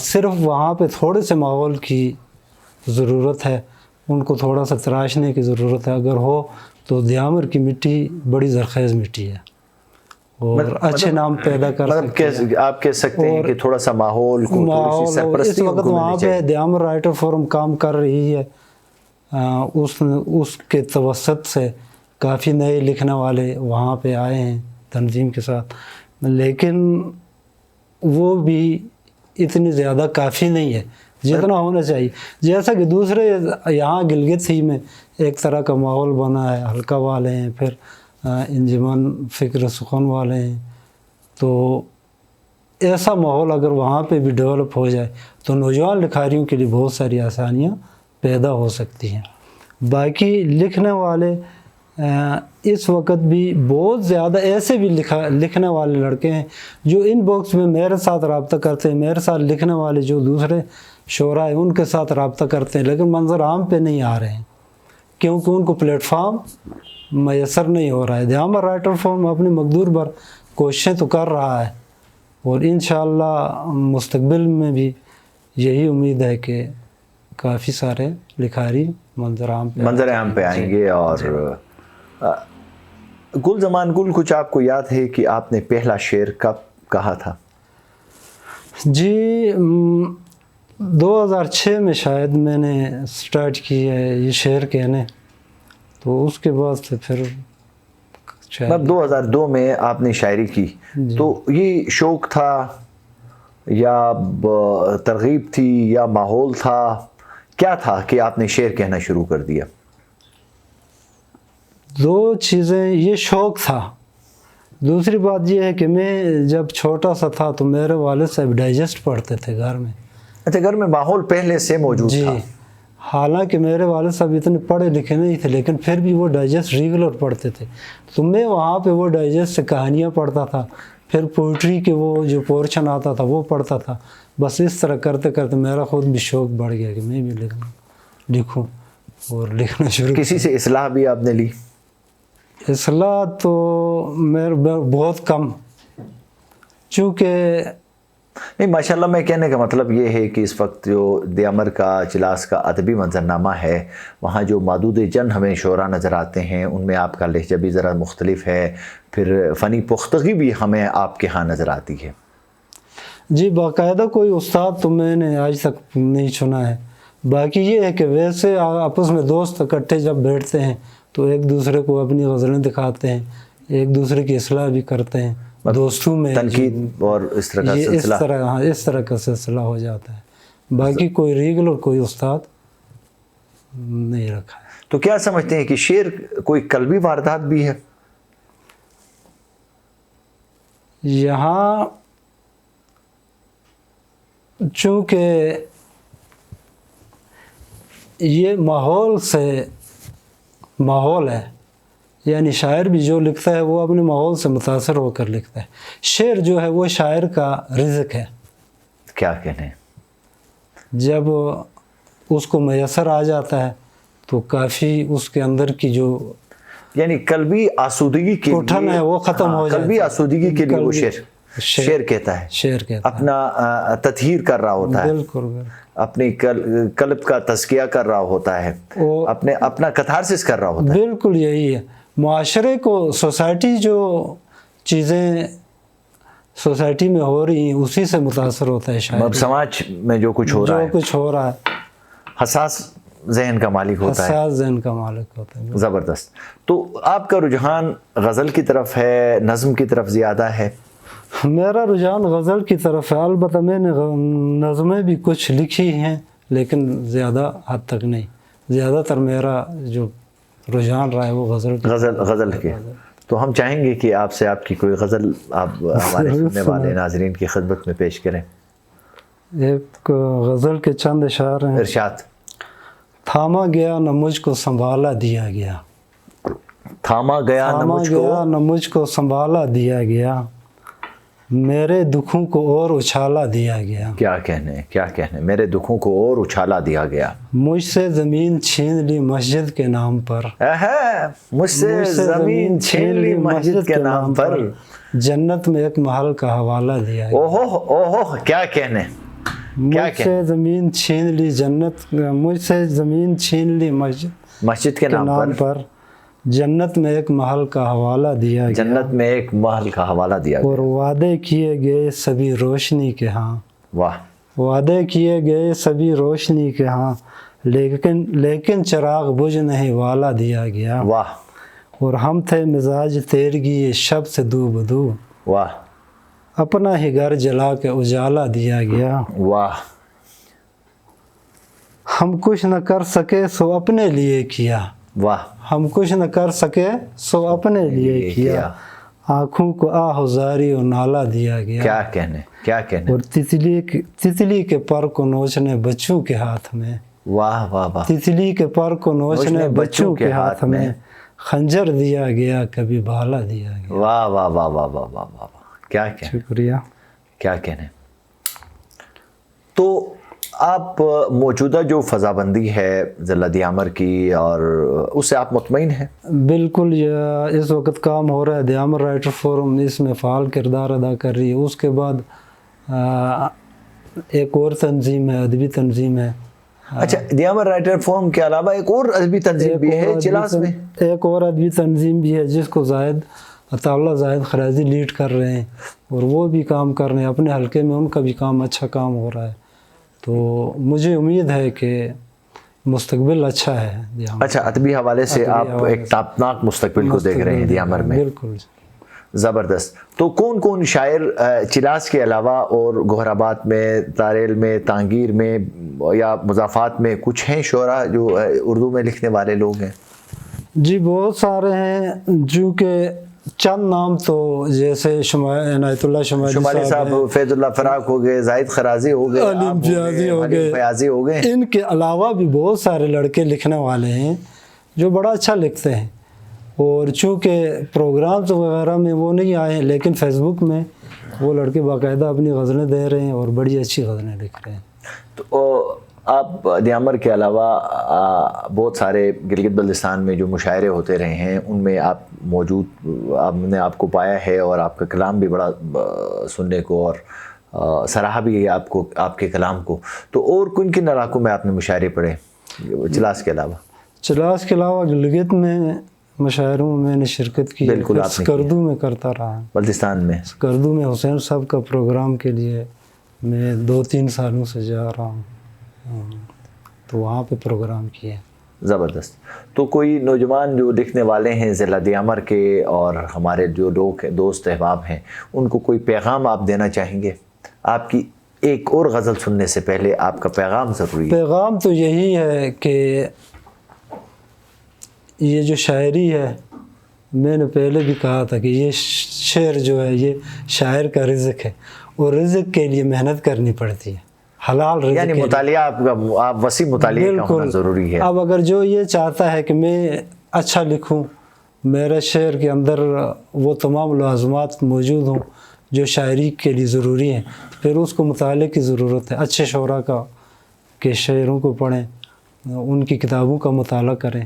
صرف وہاں پہ تھوڑے سے ماحول کی ضرورت ہے، ان کو تھوڑا سا تراشنے کی ضرورت ہے. اگر ہو تو دیامر کی مٹی بڑی زرخیز مٹی ہے اور اچھے نام پیدا کر سکتی ہے. آپ کہہ سکتے ہیں کہ تھوڑا سا ماحول کو تھوڑی سی سرپرستی اس وقت وہاں پہ دیامر رائٹر فورم کام کر رہی ہے. اس کے توسط سے کافی نئے لکھنے والے وہاں پہ آئے ہیں تنظیم کے ساتھ، لیکن وہ بھی اتنی زیادہ کافی نہیں ہے جتنا ہونا چاہیے. جیسا کہ دوسرے یہاں گلگت ہی میں ایک طرح کا ماحول بنا ہے، حلقہ والے ہیں، پھر انجمن فکر سخن والے ہیں. تو ایسا ماحول اگر وہاں پہ بھی ڈیولپ ہو جائے تو نوجوان لکھاریوں کے لیے بہت ساری آسانیاں پیدا ہو سکتی ہیں. باقی لکھنے والے اس وقت بھی بہت زیادہ ایسے بھی لکھنے والے لڑکے ہیں جو ان باکس میں میرے ساتھ رابطہ کرتے ہیں، میرے ساتھ لکھنے والے جو دوسرے شعراء ہیں ان کے ساتھ رابطہ کرتے ہیں، لیکن منظر عام پہ نہیں آ رہے ہیں کیونکہ ان کو پلیٹ فارم میسر نہیں ہو رہا ہے. دیامر رائٹر فورم اپنی مقدور بر کوششیں تو کر رہا ہے اور انشاءاللہ مستقبل میں بھی یہی امید ہے کہ کافی سارے لکھاری منظر عام پہ آئیں گے. اور گل زمان گل، کچھ آپ کو یاد ہے کہ آپ نے پہلا شعر کب کہا تھا؟ جی 2006 میں شاید میں نے سٹارٹ کی ہے یہ شعر کہنے، تو اس کے بعد سے پھر 2002 میں آپ نے شاعری کی. تو یہ شوق تھا یا ترغیب تھی یا ماحول تھا، کیا تھا کہ آپ نے شعر کہنا شروع کر دیا؟ دو چیزیں، یہ شوق تھا. دوسری بات یہ ہے کہ میں جب چھوٹا سا تھا تو میرے والد صاحب ڈائجسٹ پڑھتے تھے گھر میں. اچھا، گھر میں ماحول پہلے سے موجود تھا؟ جی، حالانکہ میرے والد صاحب اتنے پڑھے لکھے نہیں تھے لیکن پھر بھی وہ ڈائجسٹ ریگولر پڑھتے تھے. تو میں وہاں پہ وہ ڈائجسٹ سے کہانیاں پڑھتا تھا، پھر پوئٹری کے وہ جو پورشن آتا تھا وہ پڑھتا تھا. بس اس طرح کرتے کرتے میرا خود بھی شوق بڑھ گیا کہ میں بھی لکھوں اور لکھنا شروع. کسی سے اصلاح بھی آپ نے لی؟ اصلاح تو میرے بہت کم، چونکہ نہیں ماشاءاللہ، میں کہنے کا مطلب یہ ہے کہ اس وقت جو دیامر کا چلاس کا ادبی منظرنامہ ہے وہاں جو معدود جن ہمیں شعراء نظر آتے ہیں ان میں آپ کا لہجہ بھی ذرا مختلف ہے، پھر فنی پختگی بھی ہمیں آپ کے ہاں نظر آتی ہے. جی باقاعدہ کوئی استاد تو میں نے آج تک نہیں چنا ہے. باقی یہ ہے کہ ویسے آپس میں دوست اکٹھے جب بیٹھتے ہیں تو ایک دوسرے کو اپنی غزلیں دکھاتے ہیں، ایک دوسرے کی اصلاح بھی کرتے ہیں دوستوں میں، تنقید اور اس طرح کا سلسلہ. اس طرح کا سلسلہ ہو جاتا ہے. باقی کوئی ریگولر کوئی استاد نہیں رکھا ہے. تو کیا سمجھتے ہیں کہ شعر کوئی قلبی واردات بھی ہے؟ یہاں چونکہ یہ ماحول ہے، یعنی شاعر بھی جو لکھتا ہے وہ اپنے ماحول سے متاثر ہو کر لکھتا ہے. شعر جو ہے وہ شاعر کا رزق ہے. کیا کہنے، جب اس کو میسر آ جاتا ہے تو کافی اس کے اندر کی جو یعنی قلبی آسودگی کے اٹھن ہے وہ ختم ہو جاتا ہے. قلبی آسودگی کے لیے وہ شعر کہتا ہے، شعر کہتا ہے، اپنا تطہیر کر رہا ہوتا ہے، بالکل اپنی قلب کا تزکیہ کر رہا ہوتا ہے، اپنا کتھارسس کر رہا ہوتا ہے. بالکل یہی ہے. معاشرے کو، سوسائٹی جو چیزیں سوسائٹی میں ہو رہی ہیں اسی سے متاثر ہوتا ہے شاعر. سماج میں جو کچھ ہو رہا ہے حساس ذہن کا مالک ہوتا ہے، حساس ذہن کا مالک ہوتا ہے. زبردست. تو آپ کا رجحان غزل کی طرف ہے، نظم کی طرف زیادہ ہے؟ میرا رجحان غزل کی طرف ہے. البتہ میں نے نظمیں بھی کچھ لکھی ہیں لیکن زیادہ حد تک نہیں. زیادہ تر میرا جو رجحان رہا ہے وہ غزل کے. تو ہم چاہیں گے کہ آپ سے آپ کی کوئی غزل آپ ہمارے سننے والے ناظرین کی خدمت میں پیش کریں. ایک غزل کے چند اشعار ہیں. ارشاد. تھاما گیا نہ مجھ کو سنبھالا دیا گیا، تھاما گیا نہ مجھ کو سنبھالا دیا گیا، میرے دکھوں کو اور اچھالا دیا گیا. کیا کہنے، میرے دکھوں کو اور اچھالا دیا گیا. مجھ سے زمین چھین لی مسجد کے نام پر، مجھ سے زمین چھین لی مسجد کے نام پر، جنت میں ایک محل کا حوالہ دیا گیا. اوہو کیا کہنے. مجھ سے زمین چھین لی جنت، مجھ سے زمین چھین لی مسجد کے نام پر، جنت میں ایک محل کا حوالہ دیا گیا، جنت میں ایک محل کا حوالہ دیا گیا، اور وعدے کیے گئے سبھی روشنی کے ہاں، واہ، وعدے کیے گئے سبھی روشنی کے ہاں، لیکن چراغ بجھ نہیں والا دیا گیا، واہ، اور ہم تھے مزاج تیرگی شب سے دو بدو، واہ، اپنا ہی گھر جلا کے اجالا دیا گیا، واہ، ہم کچھ نہ کر سکے سو اپنے لیے کیا، واہ، ہم کچھ نہ کر سکے سو اپنے لیے کیا، آنکھوں کو آہزاری و نالا دیا گیا، کیا کہنے، کیا کہنے، اور تتلی کے پر کو نوچنے بچوں کے ہاتھ میں، واہ واہ واہ، تتلی کے پر کو نوچنے بچوں کے ہاتھ میں، خنجر دیا گیا کبھی بھالا دیا گیا۔ واہ واہ واہ واہ واہ واہ واہ، کیا کہنے، شکریہ۔ کیا کہنے۔ تو آپ موجودہ جو فضا بندی ہے ضلع دیامر کی، اور اس سے آپ مطمئن ہیں؟ بالکل، یہ اس وقت کام ہو رہا ہے، دیامر رائٹر فورم اس میں فعال کردار ادا کر رہی ہے۔ اس کے بعد ایک اور تنظیم ہے، ادبی تنظیم ہے۔ اچھا، دیامر رائٹر فورم کے علاوہ ایک اور ادبی تنظیم بھی ہے چلاس میں؟ ایک اور ادبی تنظیم بھی ہے جس کو عطا اللہ زاہد خرازی لیڈ کر رہے ہیں، اور وہ بھی کام کر رہے ہیں اپنے حلقے میں، ان کا بھی کام اچھا کام ہو رہا ہے۔ تو مجھے امید ہے کہ مستقبل اچھا ہے دیامر۔ اچھا، ادبی حوالے سے آپ ایک تابناک مستقبل کو دیکھ رہے ہیں دیامر میں؟ بالکل، زبردست۔ تو کون کون شاعر چلاس کے علاوہ اور گوہر آباد میں، تاریل میں، تانگیر میں یا مضافات میں کچھ ہیں شعراء جو اردو میں لکھنے والے لوگ ہیں؟ جی بہت سارے ہیں، جو کہ چند نام تو جیسے عنایت اللہ شمالی صاحب، فیض اللہ فراق ہو گئے، زاہد خرازی ہو گئے، علیم فیاضی ہو گئے، فیاضی ہو گئے۔ ان کے علاوہ بھی بہت سارے لڑکے لکھنے والے ہیں جو بڑا اچھا لکھتے ہیں، اور چونکہ پروگرامز وغیرہ میں وہ نہیں آئے ہیں، لیکن فیس بک میں وہ لڑکے باقاعدہ اپنی غزلیں دے رہے ہیں اور بڑی اچھی غزلیں لکھ رہے ہیں۔ تو آپ دیامر کے علاوہ بہت سارے گلگت بلتستان میں جو مشاعرے ہوتے رہے ہیں ان میں آپ موجود، ہم نے آپ کو پایا ہے، اور آپ کا کلام بھی بڑا سننے کو اور سراہا بھی ہے آپ کو، آپ کے کلام کو۔ تو اور کن کن علاقوں میں آپ نے مشاعرے پڑھے چلاس کے علاوہ؟ چلاس کے علاوہ گلگت میں مشاعروں میں نے شرکت کی، بالکل، آپ نے سکردو میں کرتا رہا، بلتستان میں سکردو میں حسین صاحب کا پروگرام کے لیے میں 2-3 سالوں سے جا رہا ہوں، تو وہاں پہ پروگرام کیے۔ زبردست۔ تو کوئی نوجوان جو لکھنے والے ہیں ضلع دیامر کے، اور ہمارے جو لوگ دوست احباب ہیں، ان کو کوئی پیغام آپ دینا چاہیں گے؟ آپ کی ایک اور غزل سننے سے پہلے آپ کا پیغام ضروری ہے۔ پیغام تو یہی ہے کہ یہ جو شاعری ہے، میں نے پہلے بھی کہا تھا کہ یہ شعر جو ہے یہ شاعر کا رزق ہے، اور رزق کے لیے محنت کرنی پڑتی ہے، حلال رزق، یعنی مطالعہ آپ وسیع مطالعے کا ہونا ضروری ہے۔ اب اگر جو یہ چاہتا ہے کہ میں اچھا لکھوں، میرے شعر کے اندر وہ تمام لازمات موجود ہوں جو شاعری کے لیے ضروری ہیں، پھر اس کو مطالعے کی ضرورت ہے۔ اچھے شعراء کے شعروں کو پڑھیں، ان کی کتابوں کا مطالعہ کریں،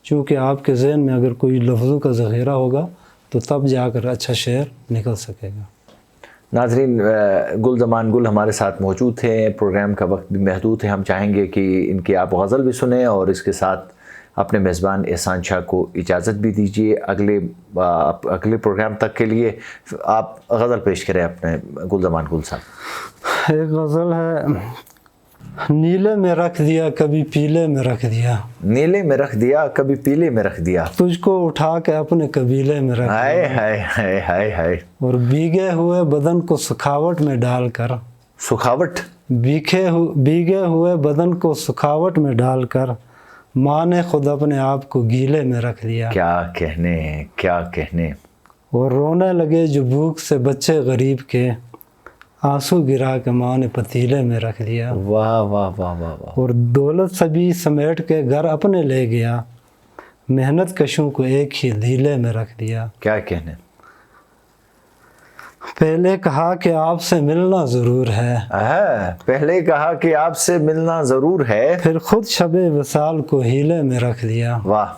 چونکہ آپ کے ذہن میں اگر کوئی لفظوں کا ذخیرہ ہوگا تو تب جا کر اچھا شعر نکل سکے گا۔ ناظرین، گل زمان گل ہمارے ساتھ موجود تھے، پروگرام کا وقت بھی محدود ہے، ہم چاہیں گے کہ ان کی آپ غزل بھی سنیں، اور اس کے ساتھ اپنے میزبان احسان شاہ کو اجازت بھی دیجیے۔ اگلے پروگرام تک کے لیے آپ غزل پیش کریں اپنے گل زمان گل صاحب۔ ایک غزل ہے، نیلے میں رکھ دیا کبھی پیلے میں رکھ دیا، نیلے میں رکھ دیا کبھی پیلے میں رکھ دیا، تجھ کو اٹھا کے اپنے قبیلے میں رکھ دیا، ہائے ہائے ہائے ہائے ہائے، اور بھیگے ہوئے بدن کو سکھاوٹ میں ڈال کر، سکھاوٹ، بھیگے ہوئے بدن کو سکھاوٹ میں ڈال کر، ماں نے خود اپنے آپ کو گیلے میں رکھ دیا۔ کیا کہنے، کیا کہنے۔ اور رونے لگے جو بھوک سے بچے غریب کے، آنسو گرا کے ماں نے پتیلے میں رکھ دیا۔ واہ واہ واہ واہ واہ۔ اور دولت سبھی سمیٹ کے گھر اپنے لے گیا، محنت کشوں کو ایک ہی دھیلے میں رکھ دیا۔ کیا کہنے۔ پہلے کہا کہ آپ سے ملنا ضرور ہے، پہلے کہا کہ آپ سے ملنا ضرور ہے، پھر خود شب وصال کو ہیلے میں رکھ دیا۔ واہ۔